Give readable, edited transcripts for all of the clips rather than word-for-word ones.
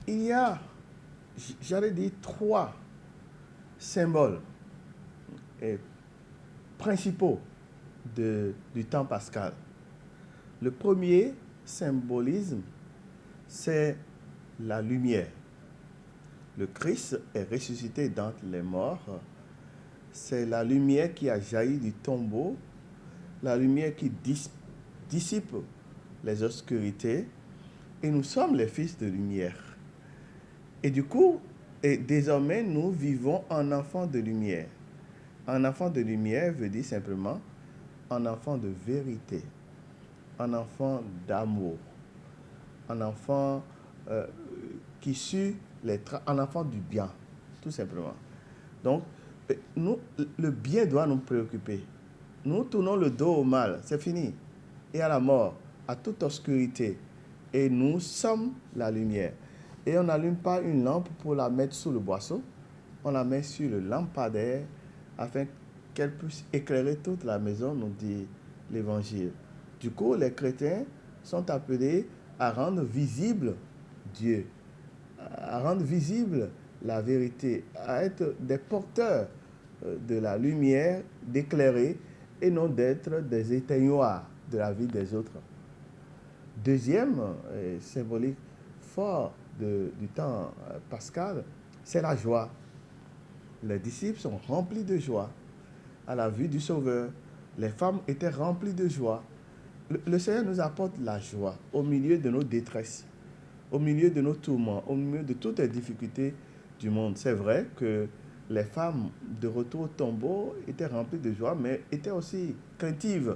il y a, j'allais dire, trois symboles et principaux du temps pascal. Le premier symbolisme, c'est la lumière. Le Christ est ressuscité d'entre les morts. C'est la lumière qui a jailli du tombeau, la lumière qui dissipe les obscurités. Et nous sommes les fils de lumière. Et du coup, désormais, nous vivons en enfant de lumière. Un enfant de lumière veut dire simplement un enfant de vérité, un enfant d'amour, un enfant qui suit un enfant du bien, tout simplement. Donc, nous, le bien doit nous préoccuper. Nous tournons le dos au mal, c'est fini. Et à la mort, à toute obscurité. Et nous sommes la lumière. Et on n'allume pas une lampe pour la mettre sous le boisseau. On la met sur le lampadaire afin qu'elle puisse éclairer toute la maison, nous dit l'Évangile. Du coup, les chrétiens sont appelés à rendre visible Dieu, à rendre visible la vérité, à être des porteurs de la lumière, d'éclairer et non d'être des éteignoirs de la vie des autres. Deuxième symbolique fort du temps pascal, c'est la joie. Les disciples sont remplis de joie à la vue du Sauveur. Les femmes étaient remplies de joie. Le Seigneur nous apporte la joie au milieu de nos détresses, au milieu de nos tourments, au milieu de toutes les difficultés du monde. C'est vrai que les femmes de retour au tombeau étaient remplies de joie, mais étaient aussi craintives,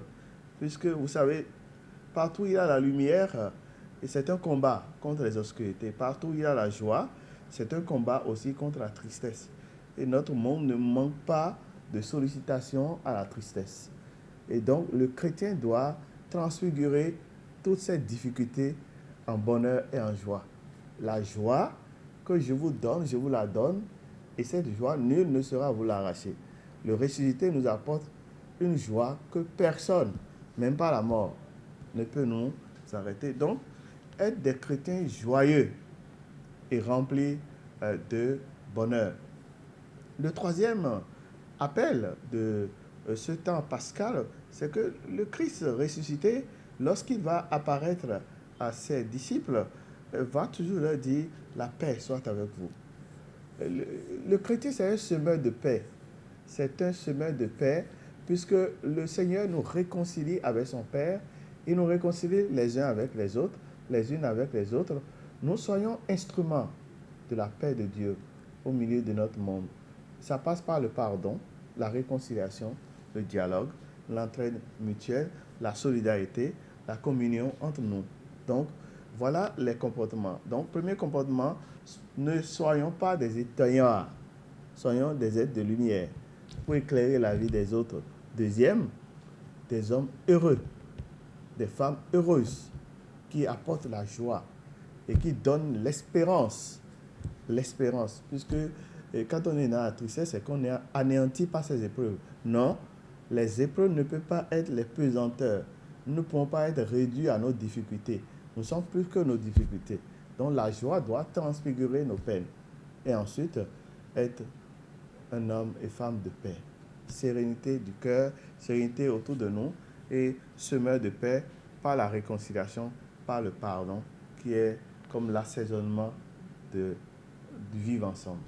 puisque vous savez, partout où il y a la lumière, et c'est un combat contre les obscurités. Partout où il y a la joie, c'est un combat aussi contre la tristesse. Et notre monde ne manque pas de sollicitations à la tristesse. Et donc, le chrétien doit transfigurer toutes ces difficultés en bonheur et en joie. La joie que je vous donne, je vous la donne, et cette joie, nul ne saura vous l'arracher. Le ressuscité nous apporte une joie que personne, même pas la mort, ne peut nous arrêter. Donc, être des chrétiens joyeux et remplis de bonheur. Le troisième appel de ce temps pascal, c'est que le Christ ressuscité, lorsqu'il va apparaître à ses disciples, va toujours leur dire « la paix soit avec vous ». Le chrétien, c'est un semeur de paix. C'est un semeur de paix, puisque le Seigneur nous réconcilie avec son Père, il nous réconcilie les uns avec les autres, les unes avec les autres. Nous soyons instruments de la paix de Dieu au milieu de notre monde. Ça passe par le pardon, la réconciliation, le dialogue, l'entraide mutuelle, la solidarité, la communion entre nous. Donc, voilà les comportements. Donc, premier comportement, ne soyons pas des éteigneurs, soyons des êtres de lumière pour éclairer la vie des autres. Deuxième, des hommes heureux, des femmes heureuses qui apportent la joie et qui donnent l'espérance. L'espérance, puisque quand on est dans la tristesse, c'est qu'on est anéanti par ces épreuves. Non, les épreuves ne peuvent pas être les pesanteurs. Nous ne pouvons pas être réduits à nos difficultés. Nous sommes plus que nos difficultés. Donc la joie doit transfigurer nos peines. Et ensuite, être un homme et femme de paix. Sérénité du cœur, sérénité autour de nous et semeur de paix par la réconciliation, par le pardon, qui est comme l'assaisonnement du vivre ensemble.